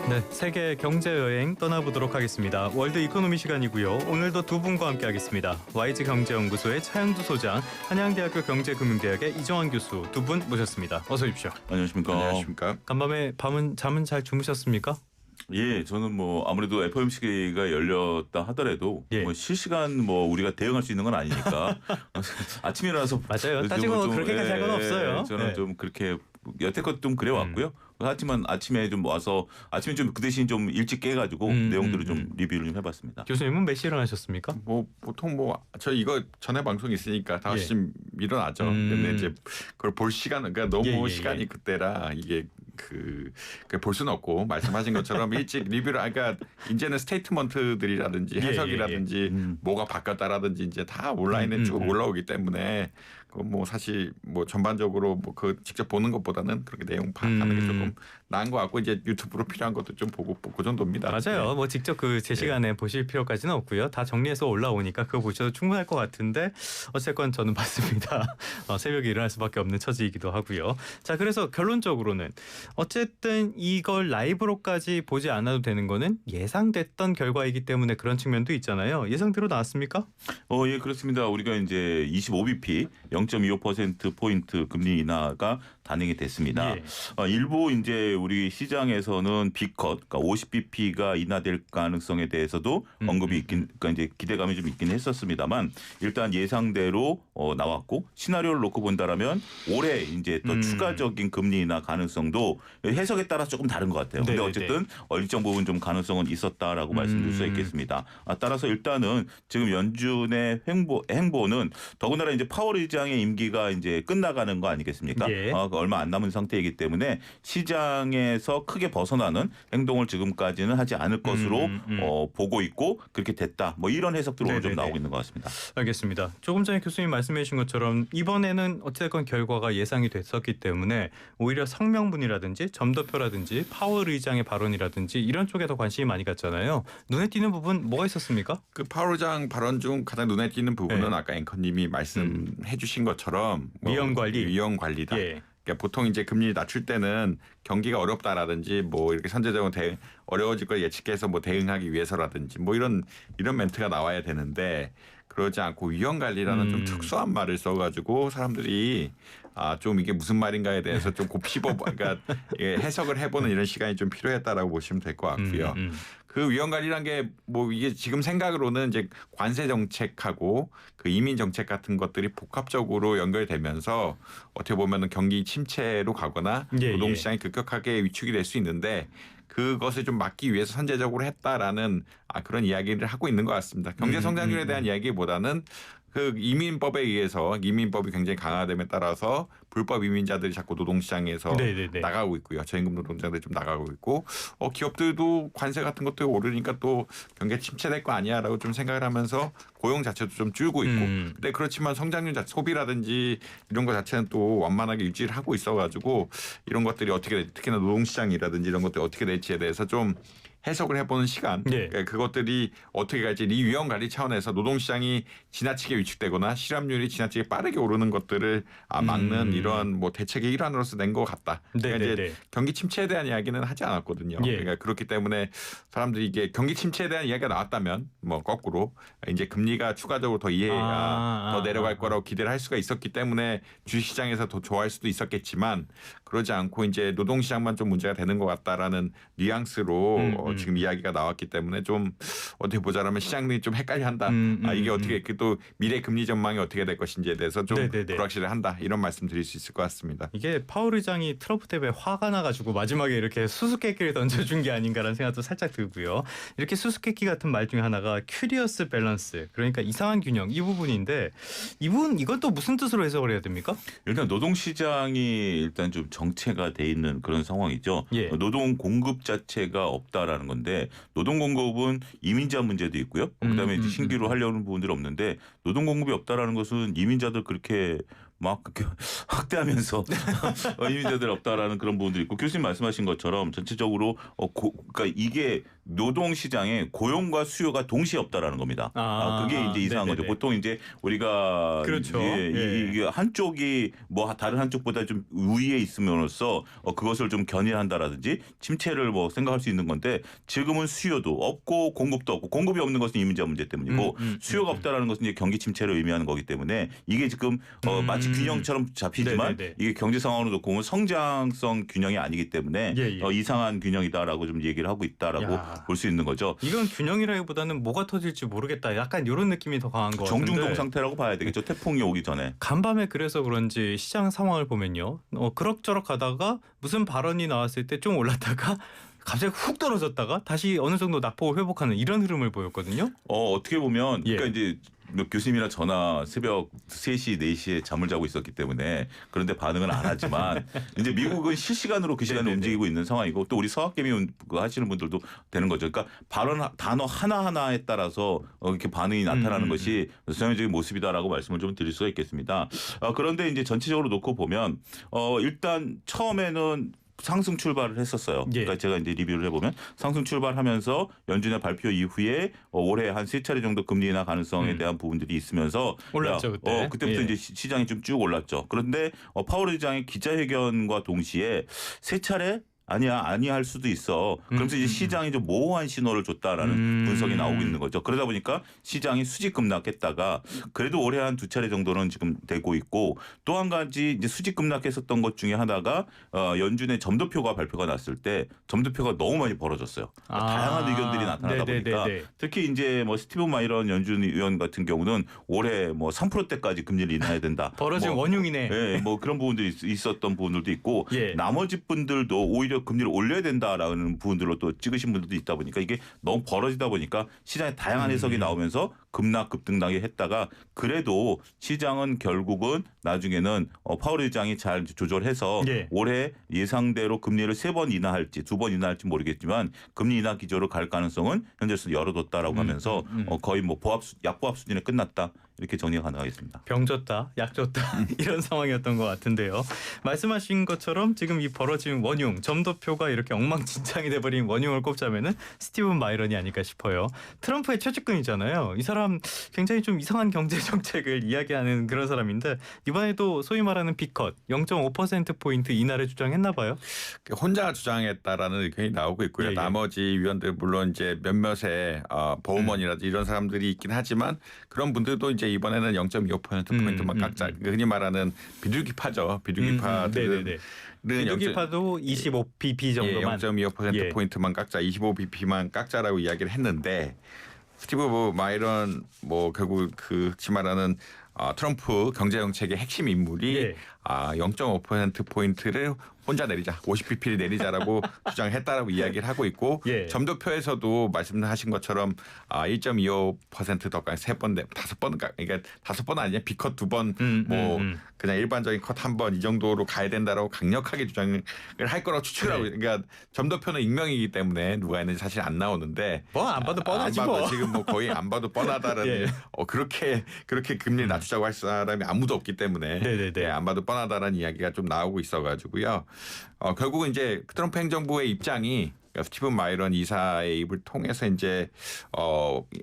네, 세계 경제 여행 떠나보도록 하겠습니다. 월드 이코노미 시간이고요. 오늘도 두 분과 함께하겠습니다. YG 경제연구소의 차영두 소장, 한양대학교 경제금융대학의 이정환 교수 두 분 모셨습니다. 어서 오십시오. 안녕하십니까. 안녕하십니까. 간밤에 잠은 잘 주무셨습니까? 예, 저는 아무래도 FOMC가 열렸다 하더라도 예. 실시간 우리가 대응할 수 있는 건 아니니까 아침에 일어나서 맞아요. 따지고 그렇게까지 할 건 없어요. 저는 네. 좀 그렇게 여태껏 좀 그래 왔고요. 하지만 아침에 좀 와서 아침에 좀 그 대신 좀 일찍 깨가지고 내용들을 좀 리뷰를 좀 해봤습니다. 교수님은 몇 시에 일어나셨습니까? 보통 저 이거 전에 방송 있으니까 5시쯤 일어나죠. 근데 이제 그걸 볼 시간은 그러니까 너무 시간이 그때라 이게 볼 수는 없고 말씀하신 것처럼 일찍 리뷰를 그러니까 이제는 스테이트먼트들이라든지 해석이라든지 뭐가 바뀌었다라든지 이제 다 온라인에 쭉 올라오기 때문에 그 사실 전반적으로 그 직접 보는 것보다는 그렇게 내용 파악하는 게 조금 나은 것 같고 이제 유튜브로 필요한 것도 좀 보고 그 정도입니다. 맞아요. 네. 직접 제 시간에 보실 필요까지는 없고요. 다 정리해서 올라오니까 그거 보셔도 충분할 것 같은데 어쨌건 저는 봤습니다. 새벽에 일어날 수밖에 없는 처지이기도 하고요. 자, 그래서 결론적으로는 어쨌든 이걸 라이브로까지 보지 않아도 되는 거는 예상됐던 결과이기 때문에 그런 측면도 있잖아요. 예상대로 나왔습니까? 예, 그렇습니다. 우리가 이제 25bp 0.25%포인트 금리 인하가 단행이 됐습니다. 예. 일부 이제 우리 시장에서는 B컷, 그러니까 50bp가 인하될 가능성에 대해서도 언급이 있긴, 그러니까 이제 기대감이 좀 있긴 했었습니다만 일단 예상대로 나왔고 시나리오를 놓고 본다라면 올해 이제 또 추가적인 금리 인하 가능성도 해석에 따라 조금 다른 것 같아요. 근데 어쨌든 일정 부분 좀 가능성은 있었다라고 말씀드릴 수 있겠습니다. 따라서 일단은 지금 연준의 행보는 더군다나 이제 파월 의장의 임기가 이제 끝나가는 거 아니겠습니까? 예. 얼마 안 남은 상태이기 때문에 시장에서 크게 벗어나는 행동을 지금까지는 하지 않을 것으로 보고 있고 그렇게 됐다. 이런 해석들이 오늘 좀 나오고 있는 것 같습니다. 알겠습니다. 조금 전에 교수님 말씀해 주신 것처럼 이번에는 어쨌든 결과가 예상이 됐었기 때문에 오히려 성명분이라든지 점도표라든지 파월 의장의 발언이라든지 이런 쪽에 더 관심이 많이 갔잖아요. 눈에 띄는 부분 뭐가 있었습니까? 그 파월 의장 발언 중 가장 눈에 띄는 부분은 아까 앵커님이 말씀해 주신 것처럼 위험 관리다. 예. 그러니까 보통 이제 금리 낮출 때는 경기가 어렵다라든지 이렇게 선제적으로 어려워질 걸 예측해서 대응하기 위해서라든지 이런 멘트가 나와야 되는데 그러지 않고 위험 관리라는 좀 특수한 말을 써가지고 사람들이 좀 이게 무슨 말인가에 대해서 좀 곱씹어 그러니까 해석을 해보는 이런 시간이 좀 필요했다라고 보시면 될 것 같고요. 그 위험 관리란 게 이게 지금 생각으로는 이제 관세 정책하고 그 이민 정책 같은 것들이 복합적으로 연결되면서 어떻게 보면은 경기 침체로 가거나 노동시장이 급격하게 위축이 될 수 있는데 그것을 좀 막기 위해서 선제적으로 했다라는 그런 이야기를 하고 있는 것 같습니다. 경제 성장률에 대한 이야기보다는 그 이민법에 의해서 이민법이 굉장히 강화됨에 따라서 불법 이민자들이 자꾸 노동시장에서 나가고 있고요. 저임금 노동자들이 좀 나가고 있고 기업들도 관세 같은 것도 오르니까 또 경제 침체될 거 아니야라고 좀 생각을 하면서 고용 자체도 좀 줄고 있고 근데 그렇지만 성장률 자체 소비라든지 이런 것 자체는 또 완만하게 유지를 하고 있어가지고 이런 것들이 특히나 노동시장이라든지 이런 것들이 어떻게 될지에 대해서 좀 해석을 해보는 시간 그러니까 그것들이 어떻게 갈지 이 위험 관리 차원에서 노동시장이 지나치게 위축되거나 실업률이 지나치게 빠르게 오르는 것들을 막는 이런 대책의 일환으로서 낸 것 같다. 그러니까 이제 경기 침체에 대한 이야기는 하지 않았거든요. 그러니까 그렇기 때문에 사람들이 이게 경기 침체에 대한 이야기가 나왔다면 거꾸로 이제 금리가 추가적으로 더 더 내려갈 거라고 기대를 할 수가 있었기 때문에 주식시장에서 더 좋아할 수도 있었겠지만 그러지 않고 이제 노동시장만 좀 문제가 되는 것 같다라는 뉘앙스로 지금 이야기가 나왔기 때문에 좀 어떻게 보자라면 시장들이 좀 헷갈려한다. 이게 어떻게 또 미래 금리 전망이 어떻게 될 것인지에 대해서 좀 불확실해한다. 이런 말씀 드릴 수 있을 것 같습니다. 이게 파월 의장이 트럼프 때문에 화가 나가지고 마지막에 이렇게 수수께끼를 던져준 게 아닌가라는 생각도 살짝 들고요. 이렇게 수수께끼 같은 말 중에 하나가 큐리어스 밸런스, 그러니까 이상한 균형 이 부분인데 이건 또 무슨 뜻으로 해석을 해야 됩니까? 일단 노동시장이 일단 좀 정체가 돼 있는 그런 상황이죠. 노동 공급 자체가 없다라는 건데 노동 공급은 이민자 문제도 있고요. 그다음에 이제 신규로 하려는 부분들이 없는데 노동 공급이 없다라는 것은 이민자들 그렇게 막 학대하면서 이민자들 없다라는 그런 부분들이 있고 교수님 말씀하신 것처럼 전체적으로 그러니까 이게 노동 시장에 고용과 수요가 동시에 없다라는 겁니다. 그게 이제 이상한 거죠. 보통 이제 우리가 그렇죠. 이게 한쪽이 뭐 다른 한쪽보다 좀 우위에 있음으로써 그것을 좀 견인한다라든지 침체를 뭐 생각할 수 있는 건데 지금은 수요도 없고 공급도 없고 공급이 없는 것은 이민자 문제 때문이고 수요가 없다라는 것은 이제 경기 침체를 의미하는 거기 때문에 이게 지금 마치 균형처럼 잡히지만 네네네. 이게 경제 상황으로 놓고 보면 성장성 균형이 아니기 때문에 이상한 균형이다라고 좀 얘기를 하고 있다라고 볼 수 있는 거죠. 이건 균형이라기보다는 뭐가 터질지 모르겠다. 약간 이런 느낌이 더 강한 것 같은데. 정중동 상태라고 봐야 되겠죠. 태풍이 오기 전에. 간밤에 그래서 그런지 시장 상황을 보면요. 그럭저럭 하다가 무슨 발언이 나왔을 때 좀 올랐다가 갑자기 훅 떨어졌다가 다시 어느 정도 낙폭을 회복하는 이런 흐름을 보였거든요. 어떻게 보면 그러니까 이제 교수님이나 저나 새벽 3시, 4시에 잠을 자고 있었기 때문에 그런데 반응은 안 하지만 이제 미국은 실시간으로 그 시간에 움직이고 있는 상황이고 또 우리 서학개미 하시는 분들도 되는 거죠. 그러니까 발언 단어 하나하나에 따라서 이렇게 반응이 나타나는 것이 전형적인 모습이다라고 말씀을 좀 드릴 수가 있겠습니다. 그런데 이제 전체적으로 놓고 보면 일단 처음에는 상승 출발을 했었어요. 그러니까 제가 이제 리뷰를 해보면 상승 출발하면서 연준의 발표 이후에 올해 한 3차례 정도 금리 인하 가능성에 대한 부분들이 있으면서 올랐죠 그때. 그때부터 이제 시장이 좀 쭉 올랐죠. 그런데 파월 의장의 기자회견과 동시에 3차례 아니할 수도 있어. 그러면서 이제 시장이 좀 모호한 신호를 줬다라는 분석이 나오고 있는 거죠. 그러다 보니까 시장이 수직 급락했다가 그래도 올해 한 2차례 정도는 지금 되고 있고 또 한 가지 이제 수직 급락했었던 것 중에 하나가 연준의 점도표가 발표가 났을 때 점도표가 너무 많이 벌어졌어요. 다양한 의견들이 나타나다 보니까 특히 이제 뭐 스티븐 마이런 연준 의원 같은 경우는 올해 뭐 3%대까지 금리를 인하해야 된다. 벌어진 원흉이네. 네, 뭐 그런 부분들이 있었던 부분들도 있고 나머지 분들도 오히려 금리를 올려야 된다라는 부분들로 또 찍으신 분들도 있다 보니까 이게 너무 벌어지다 보니까 시장에 다양한 해석이 나오면서 급락 급등락이 했다가 그래도 시장은 결국은 나중에는 파월 의장이 잘 조절해서 올해 예상대로 금리를 3번 인하할지 2번 인하할지 모르겠지만 금리 인하 기조로 갈 가능성은 현재로서 열어뒀다라고 하면서 거의 뭐 약보합 수준에 끝났다. 이렇게 정리가 가능하겠습니다. 병 줬다, 약 줬다 이런 상황이었던 것 같은데요. 말씀하신 것처럼 지금 이 벌어진 원흉, 점도표가 이렇게 엉망진창이 돼버린 원흉을 꼽자면은 스티븐 마이런이 아닐까 싶어요. 트럼프의 최측근이잖아요. 이 사람 굉장히 좀 이상한 경제 정책을 이야기하는 그런 사람인데 이번에도 소위 말하는 빅컷 0.5%포인트 인하를 주장했나 봐요. 혼자 주장했다라는 의견이 나오고 있고요. 나머지 위원들 물론 이제 몇몇의 보험원이라든지 이런 사람들이 있긴 하지만 그런 분들도 이제 이번에는 0.25%포인트만 깎자. 흔히 말하는 비둘기파죠. 비둘기파들은 비둘기파도 25bp 정도만. 0.25%포인트만 깎자. 25bp만 깎자라고 이야기를 했는데 스티브 마이런 뭐 결국 그치 말하는 트럼프 경제정책의 핵심 인물이 0.5%포인트를 혼자 내리자, 50bp를 내리자라고 주장했다라고 이야기를 하고 있고 점도표에서도 말씀하신 것처럼 1.25%더 세 번, 5번, 그러니까 5번 아니냐, B컷 2번, 뭐 그냥 일반적인 컷 1번 이 정도로 가야 된다라고 강력하게 주장을 할 거라고 추측하고, 그러니까 점도표는 익명이기 때문에 누가 했는지 사실 안 나오는데 뭐 안 봐도 뻔하지 뭐. 지금 뭐 거의 안 봐도 뻔하다라는 그렇게 금리 낮추자고 할 사람이 아무도 없기 때문에 안 봐도 뻔하다라는 이야기가 좀 나오고 있어가지고요. 결국은 이제 트럼프 행정부의 입장이 스티븐 마이런 이사의 입을 통해서 이제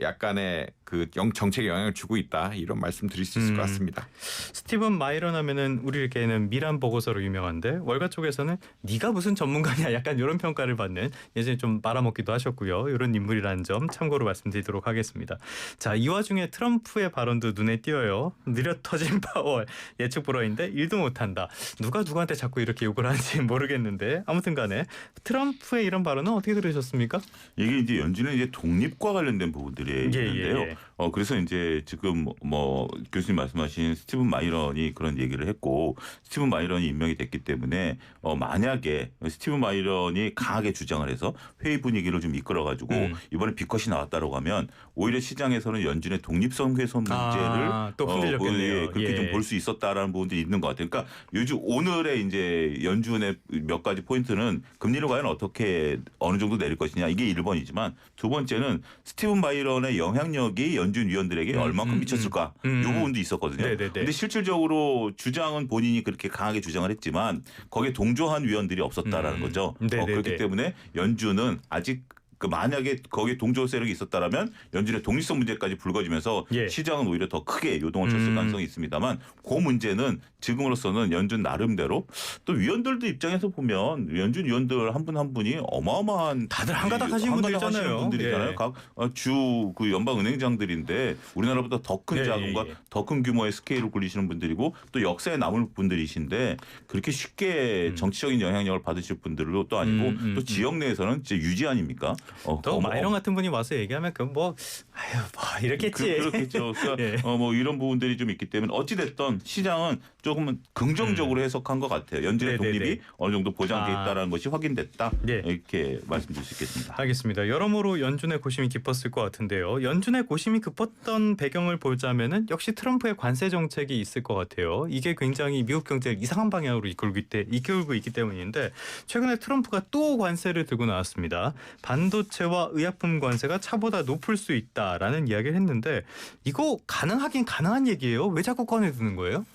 약간의 그 정책에 영향을 주고 있다 이런 말씀 드릴 수 있을 것 같습니다. 스티븐 마이런 하면은 우리에게는 미란 보고서로 유명한데 월가 쪽에서는 네가 무슨 전문가냐 약간 이런 평가를 받는 예전에 좀 말아먹기도 하셨고요. 이런 인물이라는 점 참고로 말씀드리도록 하겠습니다. 자, 이 와중에 트럼프의 발언도 눈에 띄어요. 느려 터진 파월 예측 불허인데 일도 못한다. 누가 누구한테 자꾸 이렇게 욕을 하는지 모르겠는데 아무튼간에 트럼프의 이런 발언은 어떻게 들으셨습니까? 이게 이제 연준의 이제 독립과 관련된 부분들이 있는데요. 그래서 이제 지금 뭐 교수님 말씀하신 스티븐 마이런이 그런 얘기를 했고 스티븐 마이런이 임명이 됐기 때문에 만약에 스티븐 마이런이 강하게 주장을 해서 회의 분위기를 좀 이끌어가지고 이번에 빅컷이 나왔다라고 하면 오히려 시장에서는 연준의 독립성 훼손 문제를 또 흔들렸겠네요. 그렇게 좀 볼 수 있었다라는 부분들이 있는 것 같아요. 그러니까 요즘 오늘의 이제 연준의 몇 가지 포인트는 금리를 과연 어떻게 어느 정도 내릴 것이냐 이게 1번이지만 두 번째는 스티븐 마이런의 영향력이 연준 위원들에게 얼마큼 미쳤을까 이 부분도 있었거든요. 그런데 실질적으로 주장은 본인이 그렇게 강하게 주장을 했지만 거기에 동조한 위원들이 없었다라는 거죠. 그렇기 때문에 연준은 아직 그 만약에 거기에 동조 세력이 있었다라면 연준의 독립성 문제까지 불거지면서 예. 시장은 오히려 더 크게 요동을 쳤을 가능성이 있습니다만 그 문제는 지금으로서는 연준 나름대로 또 위원들도 입장에서 보면 연준 위원들 한 분 한 분이 어마어마한 다들 한가닥 하시는 분들이잖아요. 분들이잖아요. 예. 각 주 그 연방은행장들인데 우리나라보다 더 큰 예, 자금과 예. 더 큰 규모의 스케일을 굴리시는 분들이고 또 역사에 남을 분들이신데 그렇게 쉽게 정치적인 영향력을 받으실 분들도 또 아니고 또 지역 내에서는 진짜 유지 아닙니까? 또 마이런 같은 분이 와서 얘기하면 그 뭐 아유 뭐 이렇겠지. 그렇겠죠. 그러니까 예. 뭐 이런 부분들이 좀 있기 때문에 어찌 됐던 시장은 조금은 긍정적으로 해석한 것 같아요. 연준의 네네네. 독립이 어느 정도 보장돼 아. 있다라는 것이 확인됐다. 예. 이렇게 말씀드릴 수 있겠습니다. 알겠습니다. 여러모로 연준의 고심이 깊었을 것 같은데요. 연준의 고심이 깊었던 배경을 보자면은 역시 트럼프의 관세 정책이 있을 것 같아요. 이게 굉장히 미국 경제를 이상한 방향으로 이끌고 있기 때문인데 최근에 트럼프가 또 관세를 들고 나왔습니다. 반도체와 의약품 관세가 차보다 높을 수 있다라는 이야기를 했는데 이거 가능하긴 가능한 얘기예요. 왜 자꾸 꺼내드는 거예요?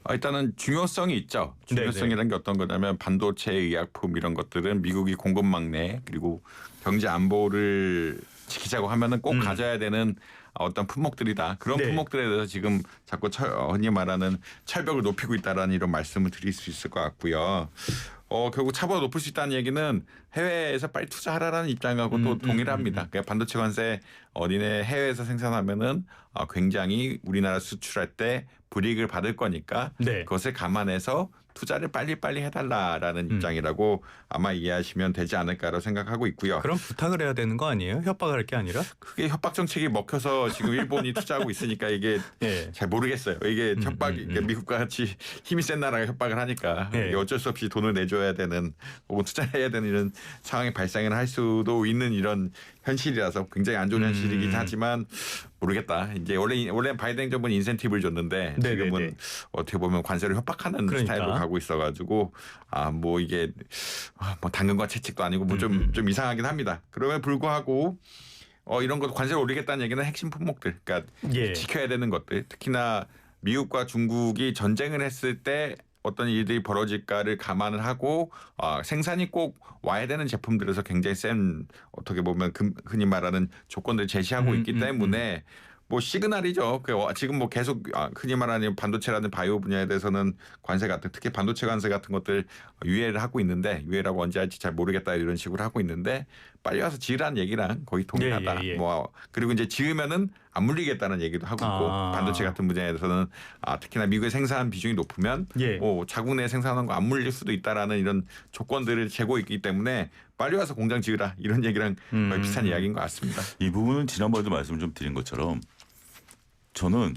일단은 중요성이 있죠. 중요성이라는 게 어떤 거냐면 반도체, 의약품 이런 것들은 미국이 공급 막내 그리고 경제 안보를 지키자고 하면은 꼭 가져야 되는 어떤 품목들이다. 그런 네. 품목들에 대해서 지금 자꾸 흔히 말하는 철벽을 높이고 있다라는 이런 말씀을 드릴 수 있을 것 같고요. 결국 차보다 높을 수 있다는 얘기는 해외에서 빨리 투자하라는 입장하고 또 동일합니다. 그러니까 반도체 관세 어디네 해외에서 생산하면은 굉장히 우리나라 수출할 때 불이익을 받을 거니까 네. 그것을 감안해서 투자를 빨리빨리 해달라라는 입장이라고 아마 이해하시면 되지 않을까라고 생각하고 있고요. 그럼 부탁을 해야 되는 거 아니에요? 협박을 할 게 아니라? 그게 협박 정책이 먹혀서 지금 일본이 투자하고 있으니까 이게 예. 잘 모르겠어요. 이게 협박이 미국과 같이 힘이 센 나라가 협박을 하니까 예. 이게 어쩔 수 없이 돈을 내줘야 되는 혹은 투자해야 되는 이런 상황이 발생을 할 수도 있는 이런 현실이라서 굉장히 안 좋은 현실이긴 하지만 모르겠다. 이제 원래 바이든 정부는 인센티브를 줬는데 네네네. 지금은 어떻게 보면 관세를 협박하는 그러니까. 스타일로 가고 있어가지고 뭐 이게 뭐 당근과 채찍도 아니고 뭐 좀 이상하긴 합니다. 그럼에도 불구하고 이런 것 관세를 올리겠다는 얘기는 핵심 품목들, 그러니까 예. 지켜야 되는 것들, 특히나 미국과 중국이 전쟁을 했을 때 어떤 일들이 벌어질까를 감안을 하고 생산이 꼭 와야 되는 제품들에서 굉장히 센 어떻게 보면 흔히 말하는 조건들을 제시하고 있기 때문에 뭐 시그널이죠. 지금 뭐 계속 흔히 말하는 반도체라는 바이오 분야에 대해서는 관세 같은 특히 반도체 관세 같은 것들 유예를 하고 있는데 유예라고 언제 할지 잘 모르겠다 이런 식으로 하고 있는데 빨리 와서 지으라는 얘기랑 거의 동일하다. 예. 뭐 그리고 이제 지으면은 안 물리겠다는 얘기도 하고 있고 반도체 같은 분야에서는 특히나 미국의 생산 비중이 높으면 예. 자국 내 생산한 거 안 물릴 수도 있다라는 이런 조건들을 재고 있기 때문에 빨리 와서 공장 지으라 이런 얘기랑 거의 비슷한 이야기인 것 같습니다. 이 부분은 지난번에도 말씀을 좀 드린 것처럼 저는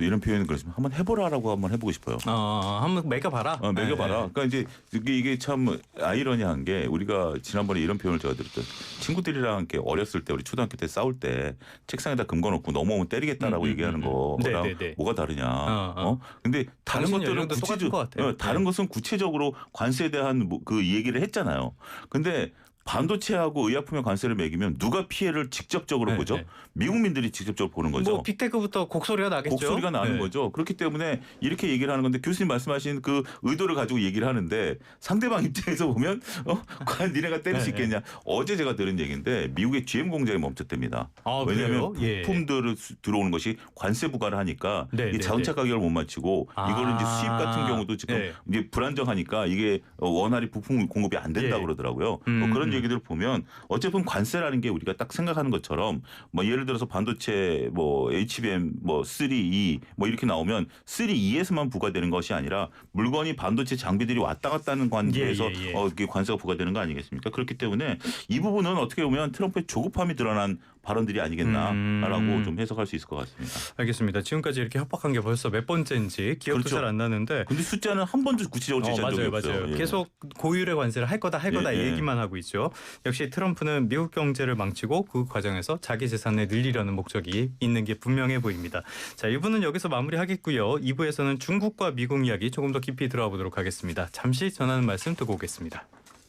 이런 표현은 그렇지만 한번 해보라라고 한번 해보고 싶어요. 한번 매겨봐라. 매겨봐라. 그러니까 이제 이게 참 아이러니한 게 우리가 지난번에 이런 표현을 제가 드렸던 친구들이랑 이렇게 어렸을 때 우리 초등학교 때 싸울 때 책상에다 금 거놓고 넘어오면 때리겠다라고 얘기하는 거랑 네네네. 뭐가 다르냐. 어. 근데 다른 당신 것들은 연령도 똑같은 것 같아요. 다른 것은 구체적으로 관세에 대한 그 얘기를 했잖아요. 근데 반도체하고 의약품에 관세를 매기면 누가 피해를 직접적으로 네, 보죠? 네. 미국민들이 직접적으로 보는 거죠. 뭐 빅테크부터 곡소리가 나겠죠. 곡소리가 나는 네. 거죠. 그렇기 때문에 이렇게 얘기를 하는 건데 교수님 말씀하신 그 의도를 가지고 얘기를 하는데 상대방 입장에서 보면 과연 니네가 때릴 수 네, 있겠냐. 어제 제가 들은 얘기인데 미국의 GM 공장이 멈췄답니다. 그래요? 왜냐하면 예. 부품들을 들어오는 것이 관세 부과를 하니까 네, 이 네, 자동차 가격을 못 맞추고 이거를 이제 수입 같은 경우도 지금 네. 이제 불안정하니까 이게 원활히 부품 공급이 안 된다 예. 그러더라고요. 뭐 그런 얘기들을 보면 어쨌든 관세라는 게 우리가 딱 생각하는 것처럼 뭐 예를 들어서 반도체 뭐 HBM 뭐 3E 뭐 이렇게 나오면 3E에서만 부과되는 것이 아니라 물건이 반도체 장비들이 왔다 갔다 하는 관계에서 예. 이게 관세가 부과되는 거 아니겠습니까? 그렇기 때문에 이 부분은 어떻게 보면 트럼프의 조급함이 드러난 발언들이 아니겠나라고 좀 해석할 수 있을 것 같습니다. 알겠습니다. 지금까지 이렇게 협박한 게 벌써 몇 번째인지 기억도 그렇죠. 잘 안 나는데. 근데 숫자는 한 번도 구체적으로 제시한 적이 맞아요. 없어요. 예. 계속 고율의 관세를 할 거다 예. 얘기만 하고 있죠. 역시 트럼프는 미국 경제를 망치고 그 과정에서 자기 재산을 늘리려는 목적이 있는 게 분명해 보입니다. 자, 1부는 여기서 마무리하겠고요. 2부에서는 중국과 미국 이야기 조금 더 깊이 들어가 보도록 하겠습니다. 잠시 전하는 말씀 듣고 오겠습니다.